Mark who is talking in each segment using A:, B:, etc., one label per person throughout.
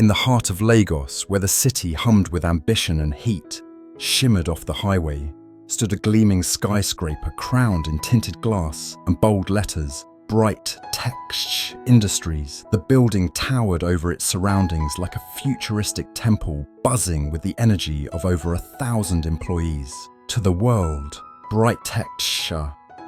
A: In the heart of Lagos, where the city hummed with ambition and heat, shimmered off the highway, stood a gleaming skyscraper crowned in tinted glass and bold letters, Bright Tech Industries. The building towered over its surroundings like a futuristic temple buzzing with the energy of over 1,000 employees. To the world, Bright Tech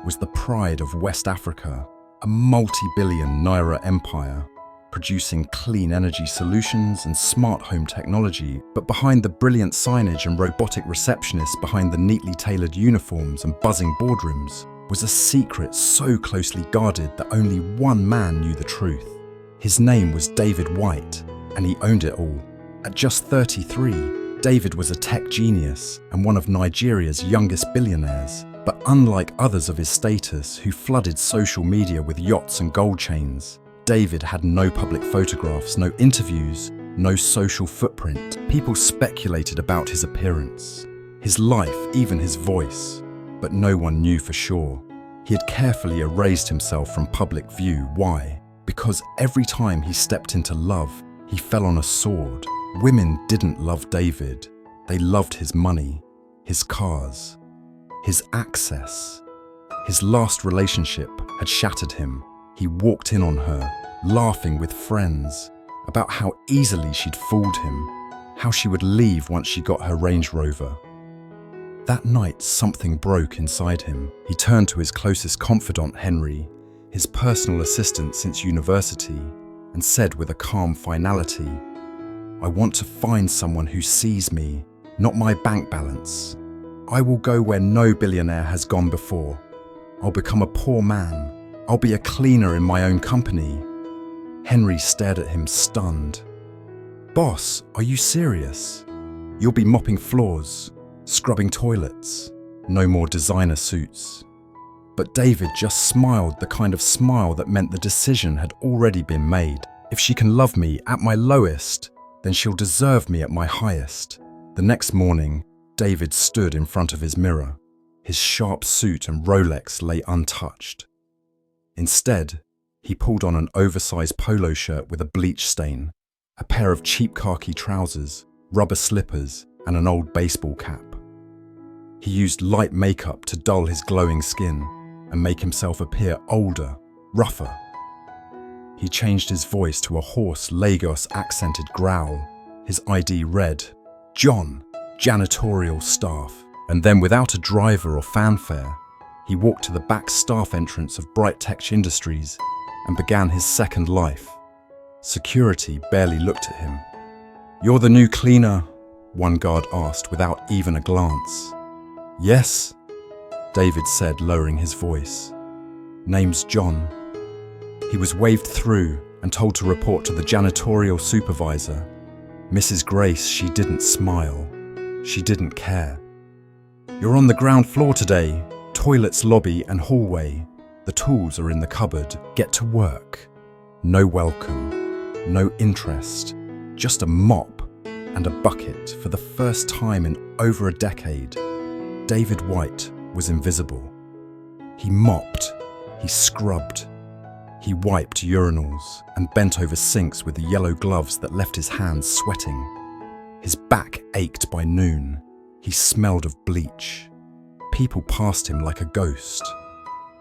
A: was the pride of West Africa, a multi-billion naira empire, producing clean energy solutions and smart home technology. But behind the brilliant signage and robotic receptionists behind the neatly tailored uniforms and buzzing boardrooms was a secret so closely guarded that only one man knew the truth. His name was David White, and he owned it all. At just 33, David was a tech genius and one of Nigeria's youngest billionaires. But unlike others of his status who flooded social media with yachts and gold chains, David had no public photographs, no interviews, no social footprint. People speculated about his appearance, his life, even his voice, but no one knew for sure. He had carefully erased himself from public view. Why? Because every time he stepped into love, he fell on a sword. Women didn't love David. They loved his money, his cars, his access. His last relationship had shattered him. He walked in on her, laughing with friends about how easily she'd fooled him, how she would leave once she got her Range Rover. That night, something broke inside him. He turned to his closest confidant, Henry, his personal assistant since university, and said with a calm finality, "I want to find someone who sees me, not my bank balance. I will go where no billionaire has gone before. I'll become a poor man. I'll be a cleaner in my own company." Henry stared at him, stunned. "Boss, are you serious? You'll be mopping floors, scrubbing toilets, no more designer suits." But David just smiled, the kind of smile that meant the decision had already been made. If she can love me at my lowest, then she'll deserve me at my highest. The next morning, David stood in front of his mirror. His sharp suit and Rolex lay untouched. Instead, he pulled on an oversized polo shirt with a bleach stain, a pair of cheap khaki trousers, rubber slippers, and an old baseball cap. He used light makeup to dull his glowing skin and make himself appear older, rougher. He changed his voice to a hoarse Lagos accented growl. His ID read, "John, janitorial staff." And then, without a driver or fanfare, he walked to the back staff entrance of Bright Tech Industries and began his second life. Security barely looked at him. "You're the new cleaner?" one guard asked without even a glance. "Yes," David said, lowering his voice. "Name's John." He was waved through and told to report to the janitorial supervisor. Mrs. Grace, she didn't smile. She didn't care. "You're on the ground floor today. Toilets, lobby and hallway. The tools are in the cupboard. Get to work." No welcome, no interest, just a mop and a bucket. For the first time in over a decade, David White was invisible. He mopped, he scrubbed, he wiped urinals and bent over sinks with the yellow gloves that left his hands sweating. His back ached by noon. He smelled of bleach. People passed him like a ghost.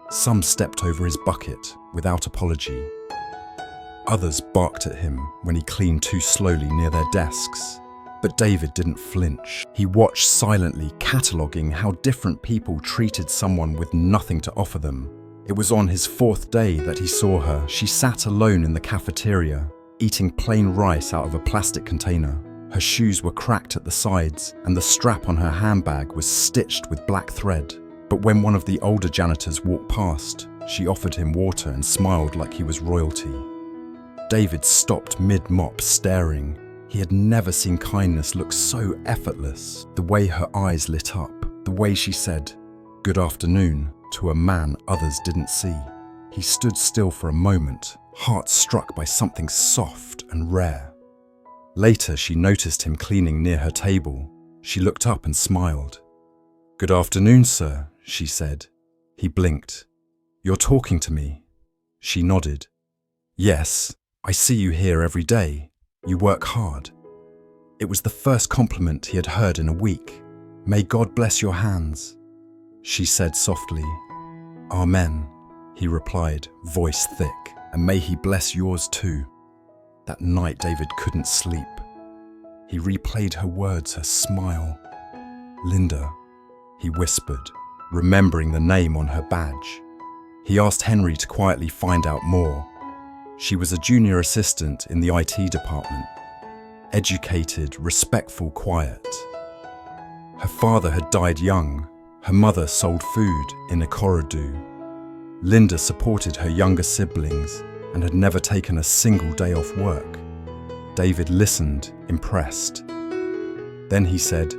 A: Some stepped over his bucket without apology. Others barked at him when he cleaned too slowly near their desks. But David didn't flinch. He watched silently, cataloguing how different people treated someone with nothing to offer them. It was on his fourth day that he saw her. She sat alone in the cafeteria, eating plain rice out of a plastic container. Her shoes were cracked at the sides, and the strap on her handbag was stitched with black thread. But when one of the older janitors walked past, she offered him water and smiled like he was royalty. David stopped mid-mop, staring. He had never seen kindness look so effortless. The way her eyes lit up, the way she said, "Good afternoon," to a man others didn't see. He stood still for a moment, heart struck by something soft and rare. Later, she noticed him cleaning near her table. She looked up and smiled. "Good afternoon, sir," she said. He blinked. "You're talking to me?" She nodded. "Yes, I see you here every day." You work hard. It was the first compliment he had heard in a week. May God bless your hands, she said softly. Amen, he replied, voice thick, and may he bless yours too. That night David couldn't sleep. He replayed her words, her smile. Linda, he whispered, remembering the name on her badge. He asked Henry to quietly find out more. She was a junior assistant in the IT department. Educated, respectful, quiet. Her father had died young. Her mother sold food in Ikorodu. Linda supported her younger siblings and had never taken a single day off work. David listened, impressed. Then he said,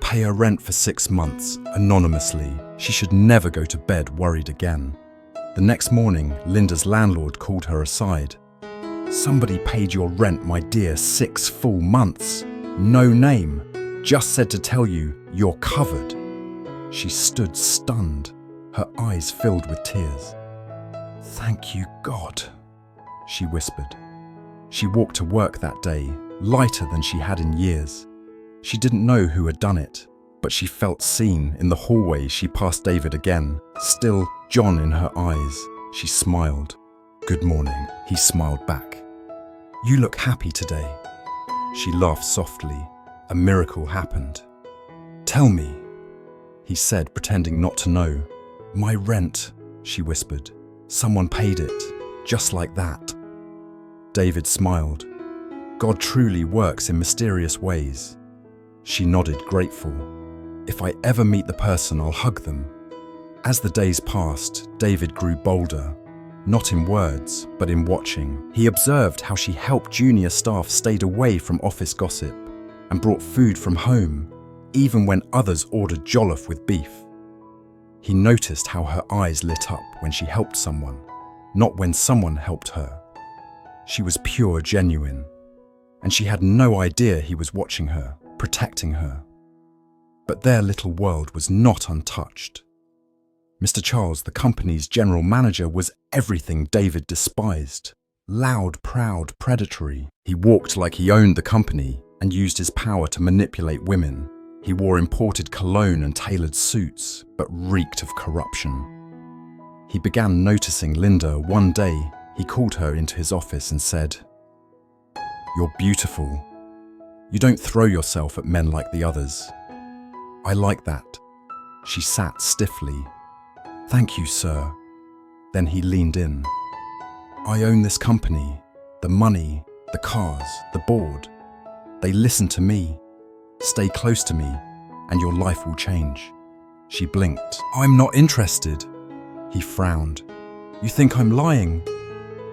A: pay her rent for 6 months, anonymously. She should never go to bed worried again. The next morning, Linda's landlord called her aside. Somebody paid your rent, my dear, 6 full months. No name. Just said to tell you, you're covered. She stood stunned, her eyes filled with tears. Thank you, God, she whispered. She walked to work that day, lighter than she had in years. She didn't know who had done it, but she felt seen. In the hallway, she passed David again, still John in her eyes. She smiled. Good morning, he smiled back. You look happy today. She laughed softly. A miracle happened. Tell me, he said, pretending not to know. My rent, she whispered. Someone paid it, just like that. David smiled. God truly works in mysterious ways. She nodded, grateful. If I ever meet the person, I'll hug them. As the days passed, David grew bolder. Not in words, but in watching. He observed how she helped junior staff stayed away from office gossip and brought food from home, even when others ordered jollof with beef. He noticed how her eyes lit up when she helped someone, not when someone helped her. She was pure, genuine, and she had no idea he was watching her, protecting her. But their little world was not untouched. Mr. Charles, the company's general manager, was everything David despised. Loud, proud, predatory. He walked like he owned the company and used his power to manipulate women. He wore imported cologne and tailored suits, but reeked of corruption. He began noticing Linda. One day, he called her into his office and said, "You're beautiful. You don't throw yourself at men like the others. I like that." She sat stiffly. "Thank you, sir." Then he leaned in. "I own this company, the money, the cars, the board. They listen to me. Stay close to me, and your life will change." She blinked. "I'm not interested." He frowned. "You think I'm lying?"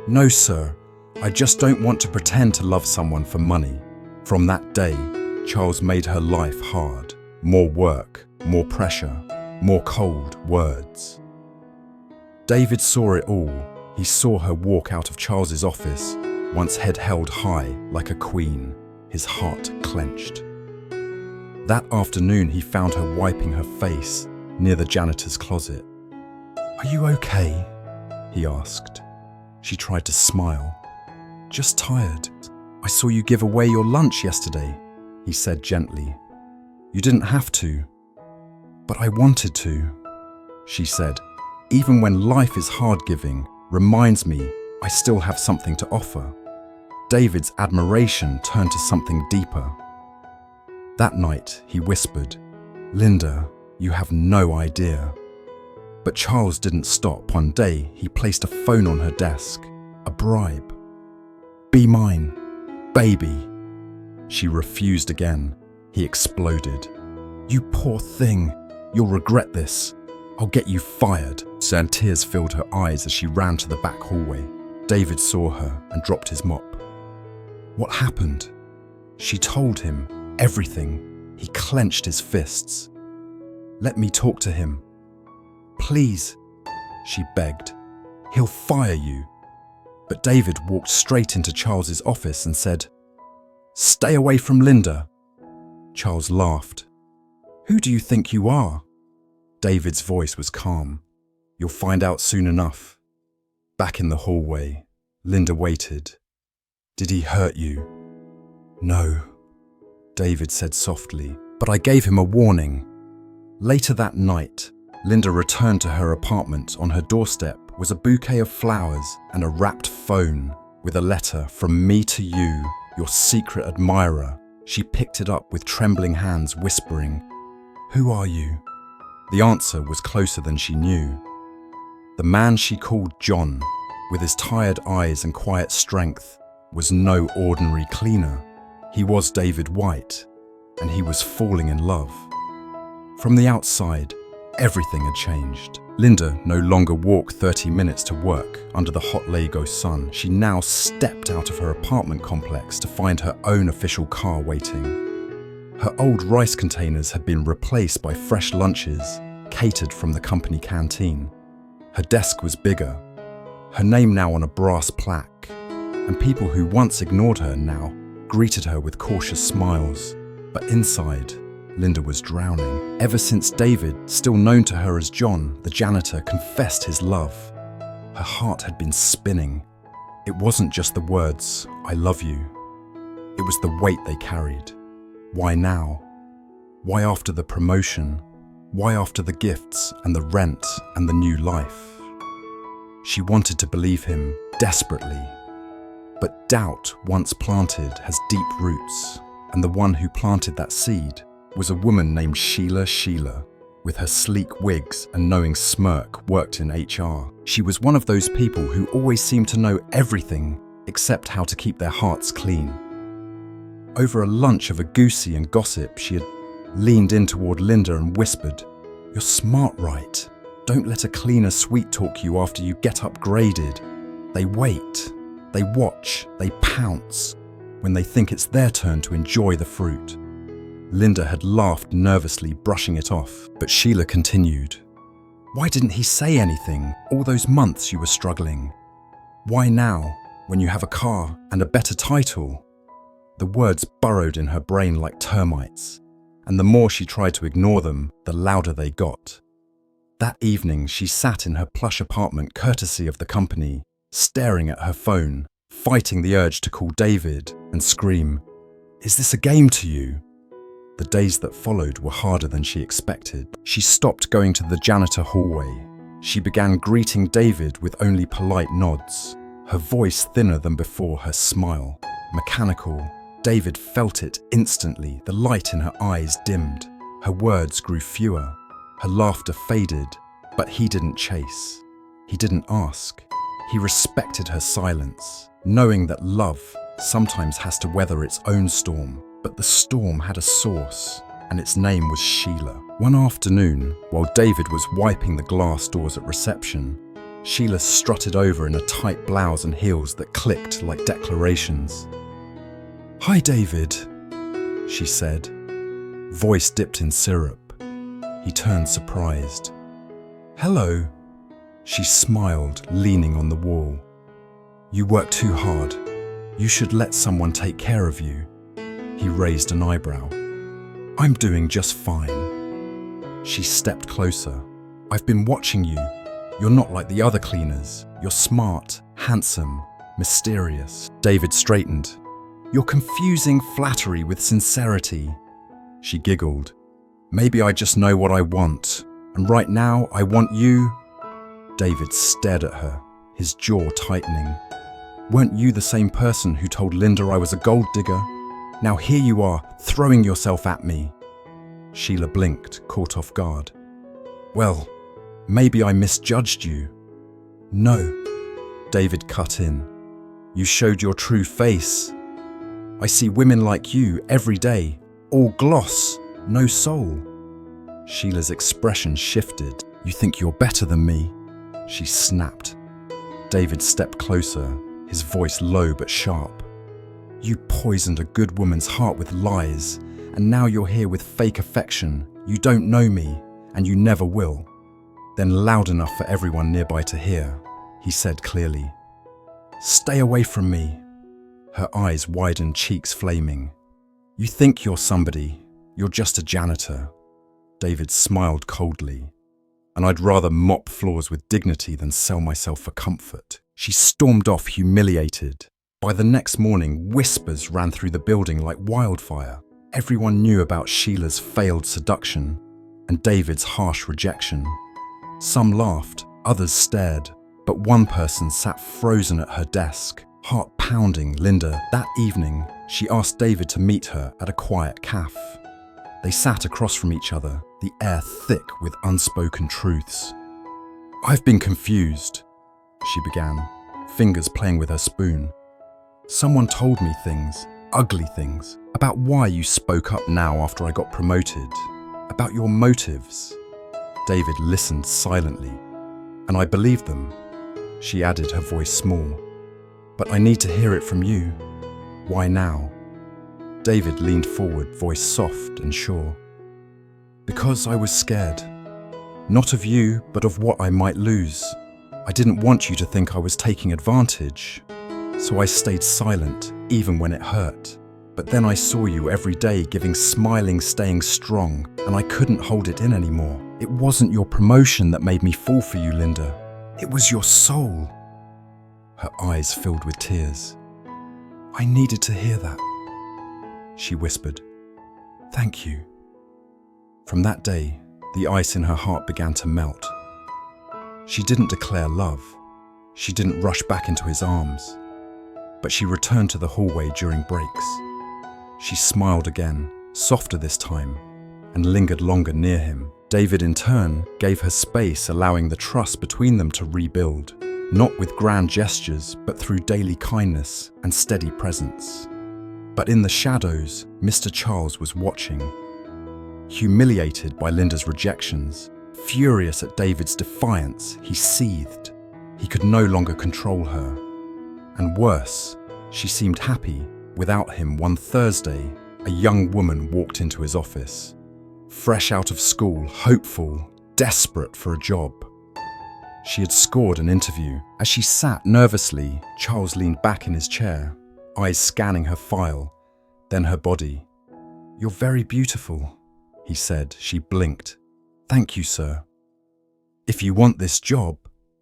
A: "No, sir. I just don't want to pretend to love someone for money." From that day, Charles made her life hard. More work, more pressure, more cold words. David saw it all. He saw her walk out of Charles's office, once head held high like a queen, his heart clenched. That afternoon, he found her wiping her face near the janitor's closet. "Are you okay?" he asked. She tried to smile. "Just tired. I saw you give away your lunch yesterday," he said gently. "You didn't have to." "But I wanted to," she said. "Even when life is hard-giving, reminds me I still have something to offer." David's admiration turned to something deeper. That night, he whispered, "Linda, you have no idea." But Charles didn't stop. One day, he placed a phone on her desk, a bribe. "Be mine, baby." She refused again. He exploded. "You poor thing, you'll regret this. I'll get you fired." And tears filled her eyes as she ran to the back hallway. David saw her and dropped his mop. What happened? She told him everything. He clenched his fists. "Let me talk to him. Please," she begged. "He'll fire you." But David walked straight into Charles's office and said, "Stay away from Linda." Charles laughed. "Who do you think you are?" David's voice was calm. "You'll find out soon enough." Back in the hallway, Linda waited. "Did he hurt you?" No, David said softly, but I gave him a warning. Later that night, Linda returned to her apartment. On her doorstep was a bouquet of flowers and a wrapped phone with a letter from me to you, your secret admirer. She picked it up with trembling hands, whispering, "Who are you?" The answer was closer than she knew. The man she called John, with his tired eyes and quiet strength, was no ordinary cleaner. He was David White, and he was falling in love. From the outside, everything had changed. Linda no longer walked 30 minutes to work under the hot Lagos sun. She now stepped out of her apartment complex to find her own official car waiting. Her old rice containers had been replaced by fresh lunches catered from the company canteen. Her desk was bigger, her name now on a brass plaque, and people who once ignored her now greeted her with cautious smiles. But inside, Linda was drowning. Ever since David, still known to her as John, the janitor, confessed his love, her heart had been spinning. It wasn't just the words, "I love you." It was the weight they carried. Why now? Why after the promotion? Why after the gifts and the rent and the new life? She wanted to believe him desperately. But doubt, once planted, has deep roots, and the one who planted that seed was a woman named Sheila, with her sleek wigs and knowing smirk, worked in HR. She was one of those people who always seemed to know everything except how to keep their hearts clean. Over a lunch of agouti and gossip, she had leaned in toward Linda and whispered, "You're smart, right? Don't let a cleaner sweet-talk you after you get upgraded. They wait, they watch, they pounce when they think it's their turn to enjoy the fruit." Linda had laughed nervously, brushing it off, but Sheila continued, "Why didn't he say anything all those months you were struggling? Why now, when you have a car and a better title?" The words burrowed in her brain like termites, and the more she tried to ignore them, the louder they got. That evening, she sat in her plush apartment, courtesy of the company, staring at her phone, fighting the urge to call David and scream, "Is this a game to you?" The days that followed were harder than she expected. She stopped going to the janitor hallway. She began greeting David with only polite nods, her voice thinner than before, her smile mechanical. David felt it instantly. The light in her eyes dimmed. Her words grew fewer. Her laughter faded, but he didn't chase. He didn't ask. He respected her silence, knowing that love sometimes has to weather its own storm. But the storm had a source, and its name was Sheila. One afternoon, while David was wiping the glass doors at reception, Sheila strutted over in a tight blouse and heels that clicked like declarations. "Hi, David," she said, voice dipped in syrup. He turned surprised. "Hello," she smiled, leaning on the wall. "You work too hard. You should let someone take care of you." He raised an eyebrow. "I'm doing just fine." She stepped closer. "I've been watching you. You're not like the other cleaners. You're smart, handsome, mysterious." David straightened. "You're confusing flattery with sincerity." She giggled. "Maybe I just know what I want, and right now I want you." David stared at her, his jaw tightening. "Weren't you the same person who told Linda I was a gold digger? Now here you are, throwing yourself at me." Sheila blinked, caught off guard. "Well, maybe I misjudged you." "No," David cut in. "You showed your true face. I see women like you every day, all gloss, no soul." Sheila's expression shifted. "You think you're better than me?" she snapped. David stepped closer, his voice low but sharp. "You poisoned a good woman's heart with lies, and now you're here with fake affection. You don't know me, and you never will." Then loud enough for everyone nearby to hear, he said clearly, "Stay away from me." Her eyes widened, cheeks flaming. "You think you're somebody. You're just a janitor." David smiled coldly. "And I'd rather mop floors with dignity than sell myself for comfort." She stormed off, humiliated. By the next morning, whispers ran through the building like wildfire. Everyone knew about Sheila's failed seduction and David's harsh rejection. Some laughed, others stared, but one person sat frozen at her desk, heart pounding. Linda. That evening, she asked David to meet her at a quiet cafe. They sat across from each other, the air thick with unspoken truths. "I've been confused," she began, fingers playing with her spoon. "Someone told me things, ugly things, about why you spoke up now after I got promoted, about your motives." David listened silently, and I believed them. She added, her voice small. "But I need to hear it from you. Why now?" David leaned forward, voice soft and sure. "Because I was scared. Not of you, but of what I might lose. I didn't want you to think I was taking advantage. So I stayed silent, even when it hurt. But then I saw you every day giving, smiling, staying strong, and I couldn't hold it in anymore. It wasn't your promotion that made me fall for you, Linda. It was your soul." Her eyes filled with tears. "I needed to hear that," she whispered. "Thank you." From that day, the ice in her heart began to melt. She didn't declare love. She didn't rush back into his arms. But she returned to the hallway during breaks. She smiled again, softer this time, and lingered longer near him. David, in turn, gave her space, allowing the trust between them to rebuild, not with grand gestures, but through daily kindness and steady presence. But in the shadows, Mr. Charles was watching. Humiliated by Linda's rejections, furious at David's defiance, he seethed. He could no longer control her. And worse, she seemed happy without him. One Thursday, a young woman walked into his office. Fresh out of school, hopeful, desperate for a job. She had scored an interview. As she sat nervously, Charles leaned back in his chair, eyes scanning her file, then her body. "You're very beautiful," he said. She blinked. "Thank you, sir." "If you want this job,"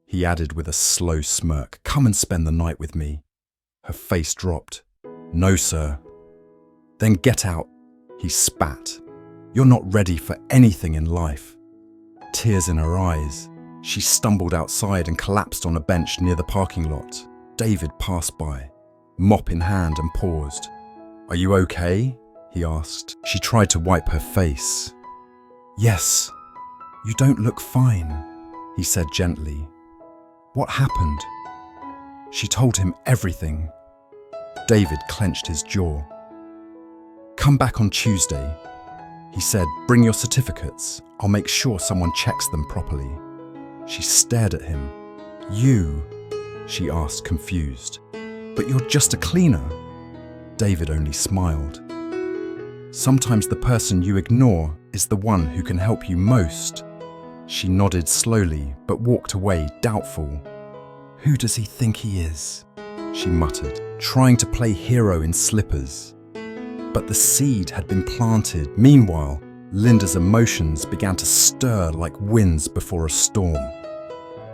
A: he added with a slow smirk, "come and spend the night with me." Her face dropped. "No, sir." "Then get out," he spat. "You're not ready for anything in life." Tears in her eyes, she stumbled outside and collapsed on a bench near the parking lot. David passed by, mop in hand, and paused. "Are you okay?" he asked. She tried to wipe her face. "Yes, you don't look fine," he said gently. "What happened?" She told him everything. David clenched his jaw. "Come back on Tuesday," he said. "Bring your certificates. I'll make sure someone checks them properly." She stared at him. "You?" she asked, confused. "But you're just a cleaner." David only smiled. "Sometimes the person you ignore is the one who can help you most." She nodded slowly, but walked away, doubtful. "Who does he think he is?" she muttered, trying to play hero in slippers. But the seed had been planted. Meanwhile, Linda's emotions began to stir like winds before a storm.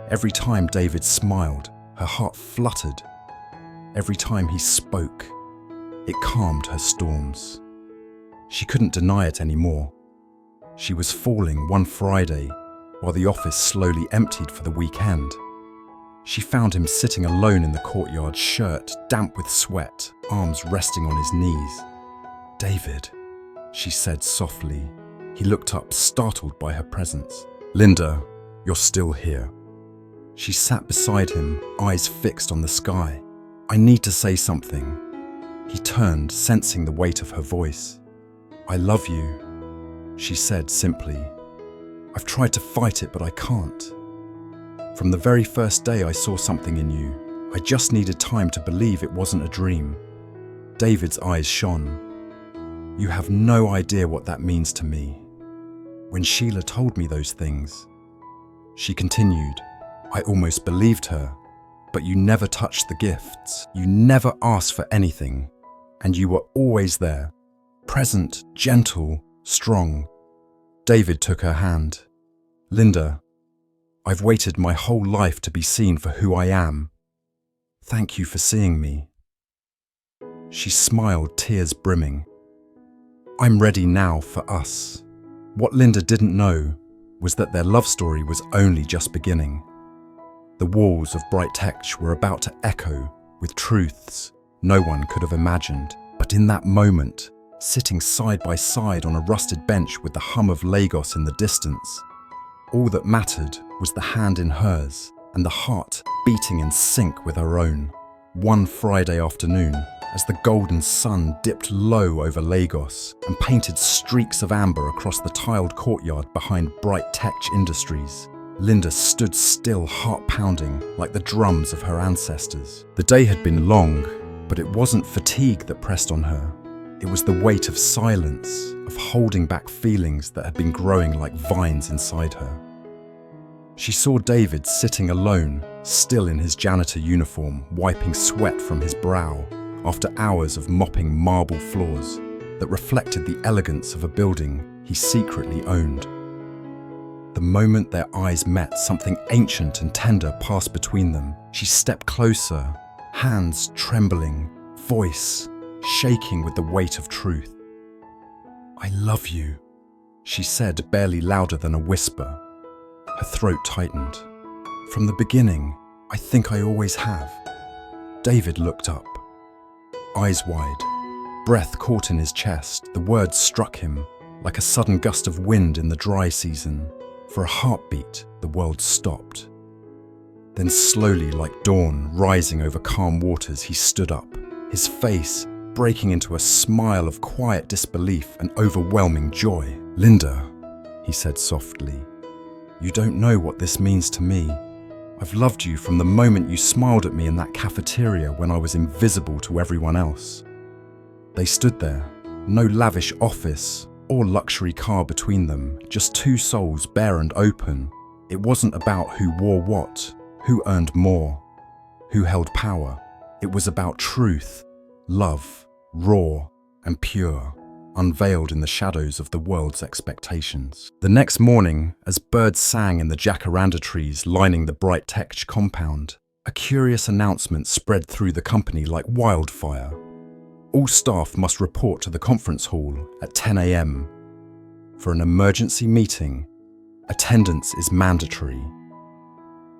A: Every time David smiled, her heart fluttered. Every time he spoke, it calmed her storms. She couldn't deny it anymore. She was falling one Friday, while the office slowly emptied for the weekend. She found him sitting alone in the courtyard, shirt damp with sweat, arms resting on his knees. "David," she said softly. He looked up, startled by her presence. "Linda, you're still here." She sat beside him, eyes fixed on the sky. "I need to say something." He turned, sensing the weight of her voice. "I love you," she said simply. "I've tried to fight it, but I can't. From the very first day I saw something in you. I just needed time to believe it wasn't a dream." David's eyes shone. "You have no idea what that means to me. When Sheila told me those things," she continued, "I almost believed her. But you never touched the gifts. You never asked for anything. And you were always there. Present, gentle, strong." David took her hand. "Linda, I've waited my whole life to be seen for who I am. Thank you for seeing me." She smiled, tears brimming. I'm ready now for us. What Linda didn't know was that their love story was only just beginning. The walls of Bright Tech were about to echo with truths no one could have imagined. But in that moment, sitting side by side on a rusted bench with the hum of Lagos in the distance, all that mattered was the hand in hers and the heart beating in sync with her own. One Friday afternoon, as the golden sun dipped low over Lagos and painted streaks of amber across the tiled courtyard behind Bright Tech Industries, Linda stood still, heart pounding like the drums of her ancestors. The day had been long, but it wasn't fatigue that pressed on her. It was the weight of silence, of holding back feelings that had been growing like vines inside her. She saw David sitting alone, still in his janitor uniform, wiping sweat from his brow after hours of mopping marble floors that reflected the elegance of a building he secretly owned. The moment their eyes met, something ancient and tender passed between them. She stepped closer, hands trembling, voice shaking with the weight of truth. I love you, she said, barely louder than a whisper. Her throat tightened. From the beginning, I think I always have. David looked up, eyes wide, breath caught in his chest. The words struck him like a sudden gust of wind in the dry season. For a heartbeat, the world stopped. Then slowly, like dawn rising over calm waters, he stood up, his face breaking into a smile of quiet disbelief and overwhelming joy. Linda, he said softly, you don't know what this means to me. I've loved you from the moment you smiled at me in that cafeteria when I was invisible to everyone else. They stood there, no lavish office or luxury car between them, just two souls bare and open. It wasn't about who wore what, who earned more, who held power. It was about truth, love, raw and pure, unveiled in the shadows of the world's expectations. The next morning, as birds sang in the jacaranda trees lining the Bright Tech compound, a curious announcement spread through the company like wildfire. All staff must report to the conference hall at 10 a.m. For an emergency meeting. Attendance is mandatory.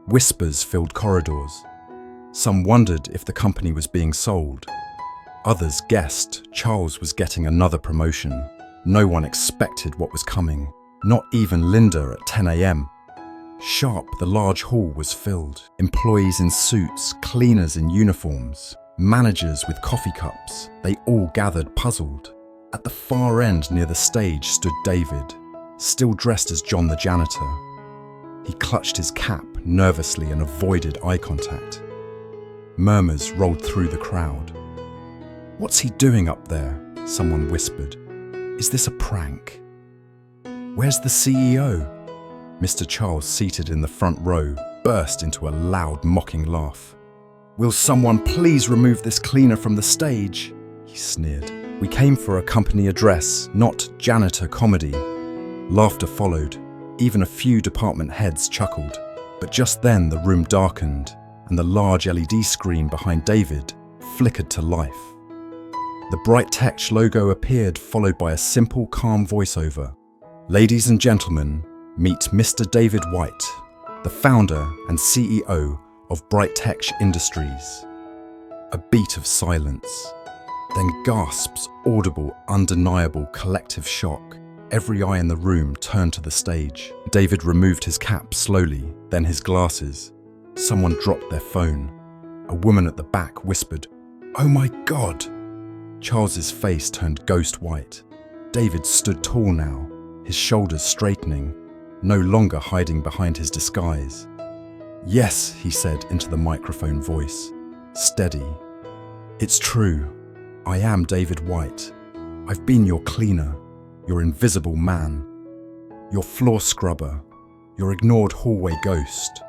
A: Whispers filled corridors. Some wondered if the company was being sold. Others guessed Charles was getting another promotion. No one expected what was coming, not even Linda at 10 a.m. Sharp, the large hall was filled. Employees in suits, cleaners in uniforms, managers with coffee cups. They all gathered puzzled. At the far end near the stage stood David, still dressed as John the janitor. He clutched his cap nervously and avoided eye contact. Murmurs rolled through the crowd. What's he doing up there? Someone whispered. Is this a prank? Where's the CEO? Mr. Charles, seated in the front row, burst into a loud, mocking laugh. Will someone please remove this cleaner from the stage? He sneered. We came for a company address, not janitor comedy. Laughter followed. Even a few department heads chuckled. But just then the room darkened and the large LED screen behind David flickered to life. The Bright Tech logo appeared, followed by a simple, calm voiceover. Ladies and gentlemen, meet Mr. David White, the founder and CEO of Bright Tech Industries. A beat of silence. Then gasps, audible, undeniable, collective shock. Every eye in the room turned to the stage. David removed his cap slowly, then his glasses. Someone dropped their phone. A woman at the back whispered, "Oh my God!" Charles's face turned ghost white. David stood tall now, his shoulders straightening, no longer hiding behind his disguise. "Yes," he said into the microphone voice, steady. "It's true. I am David White. I've been your cleaner, your invisible man, your floor scrubber, your ignored hallway ghost."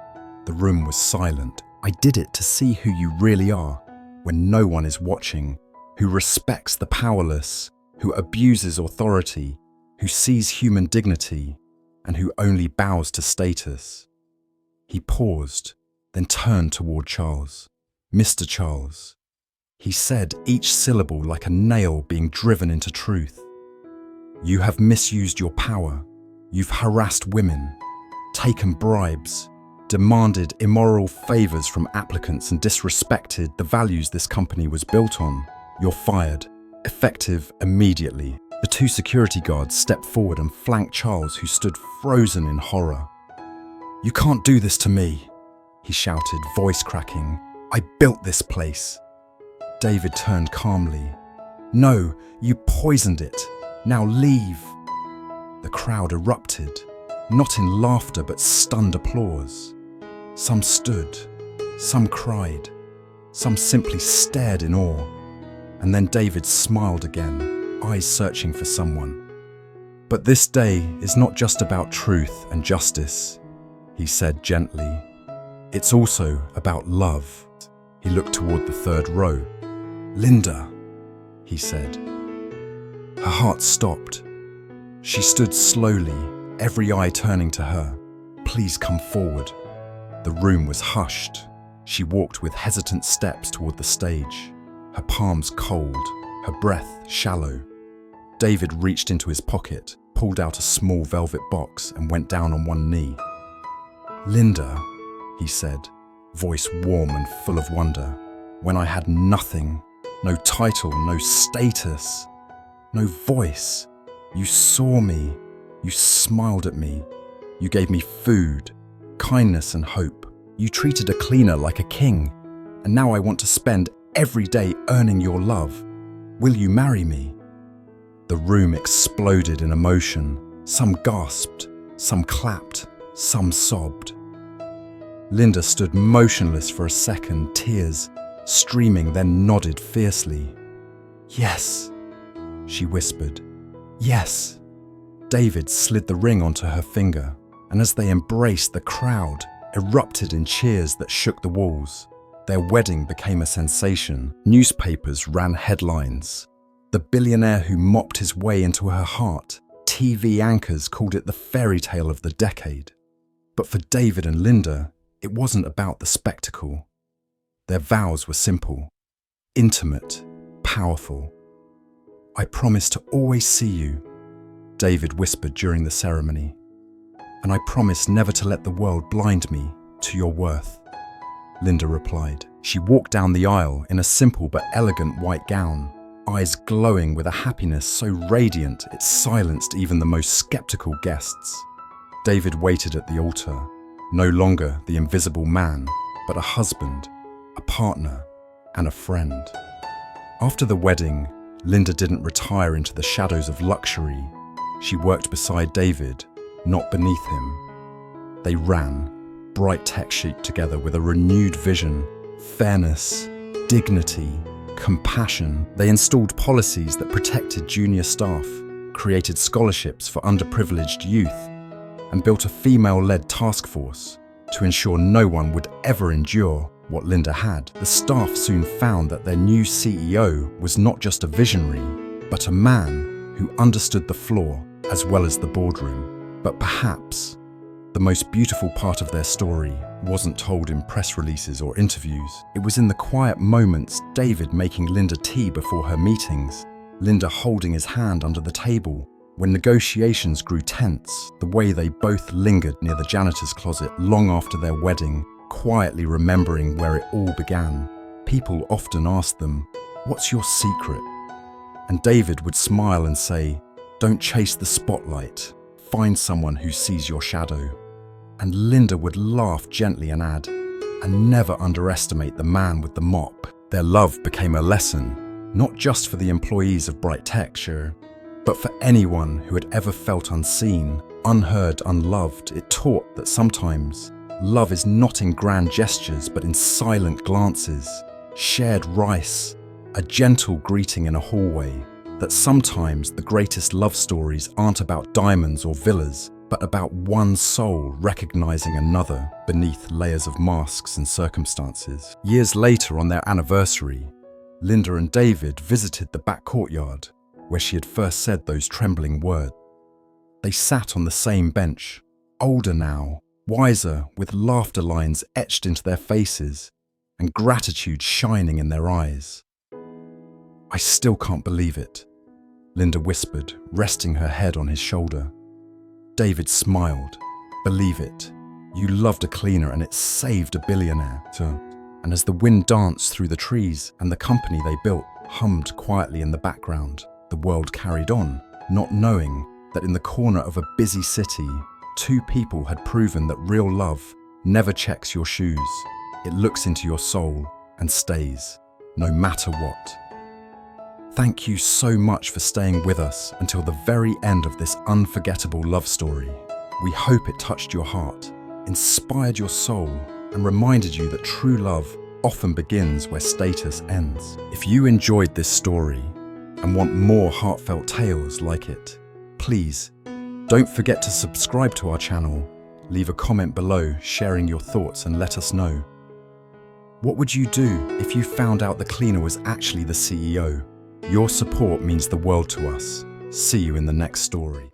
A: The room was silent. "I did it to see who you really are when no one is watching, who respects the powerless, who abuses authority, who sees human dignity, and who only bows to status." He paused, then turned toward Charles. "Mr. Charles." He said each syllable like a nail being driven into truth. You have misused your power. You've harassed women, taken bribes, demanded immoral favors from applicants and disrespected the values this company was built on. You're fired, effective immediately. The two security guards stepped forward and flanked Charles, who stood frozen in horror. You can't do this to me, he shouted, voice cracking. I built this place. David turned calmly. No, you poisoned it. Now leave. The crowd erupted, not in laughter but stunned applause. Some stood, some cried, some simply stared in awe. And then David smiled again, eyes searching for someone. But this day is not just about truth and justice, he said gently. It's also about love. He looked toward the third row. Linda, he said. Her heart stopped. She stood slowly, every eye turning to her. Please come forward. The room was hushed. She walked with hesitant steps toward the stage, her palms cold, her breath shallow. David reached into his pocket, pulled out a small velvet box and went down on one knee. Linda, he said, voice warm and full of wonder, when I had nothing, no title, no status, no voice, you saw me, you smiled at me, you gave me food, kindness and hope. You treated a cleaner like a king, and now I want to spend every day earning your love. Will you marry me? The room exploded in emotion. Some gasped, some clapped, some sobbed. Linda stood motionless for a second, tears streaming, then nodded fiercely. Yes, she whispered. Yes. David slid the ring onto her finger, and as they embraced, the crowd erupted in cheers that shook the walls. Their wedding became a sensation. Newspapers ran headlines. The billionaire who mopped his way into her heart. TV anchors called it the fairy tale of the decade. But for David and Linda, it wasn't about the spectacle. Their vows were simple, intimate, powerful. I promise to always see you, David whispered during the ceremony. And I promise never to let the world blind me to your worth, Linda replied. She walked down the aisle in a simple but elegant white gown, eyes glowing with a happiness so radiant it silenced even the most skeptical guests. David waited at the altar, no longer the invisible man, but a husband, a partner, and a friend. After the wedding, Linda didn't retire into the shadows of luxury. She worked beside David, not beneath him. They ran, bright tech sheet together with a renewed vision, fairness, dignity, compassion. They installed policies that protected junior staff, created scholarships for underprivileged youth, and built a female-led task force to ensure no one would ever endure what Linda had. The staff soon found that their new CEO was not just a visionary, but a man who understood the floor as well as the boardroom. But perhaps the most beautiful part of their story wasn't told in press releases or interviews. It was in the quiet moments, David making Linda tea before her meetings, Linda holding his hand under the table, when negotiations grew tense, the way they both lingered near the janitor's closet long after their wedding, quietly remembering where it all began. People often asked them, "What's your secret?" And David would smile and say, "Don't chase the spotlight. Find someone who sees your shadow." And Linda would laugh gently and add, "And never underestimate the man with the mop." Their love became a lesson, not just for the employees of Bright Tech, sure, but for anyone who had ever felt unseen, unheard, unloved. It taught that sometimes love is not in grand gestures, but in silent glances, shared rice, a gentle greeting in a hallway. That sometimes the greatest love stories aren't about diamonds or villas, but about one soul recognizing another beneath layers of masks and circumstances. Years later, on their anniversary, Linda and David visited the back courtyard where she had first said those trembling words. They sat on the same bench, older now, wiser, with laughter lines etched into their faces and gratitude shining in their eyes. I still can't believe it, Linda whispered, resting her head on his shoulder. David smiled. Believe it. You loved a cleaner and it saved a billionaire. And as the wind danced through the trees and the company they built hummed quietly in the background, the world carried on, not knowing that in the corner of a busy city, two people had proven that real love never checks your shoes. It looks into your soul and stays, no matter what. Thank you so much for staying with us until the very end of this unforgettable love story. We hope it touched your heart, inspired your soul, and reminded you that true love often begins where status ends. If you enjoyed this story and want more heartfelt tales like it, please don't forget to subscribe to our channel, leave a comment below sharing your thoughts and let us know. What would you do if you found out the cleaner was actually the CEO? Your support means the world to us. See you in the next story.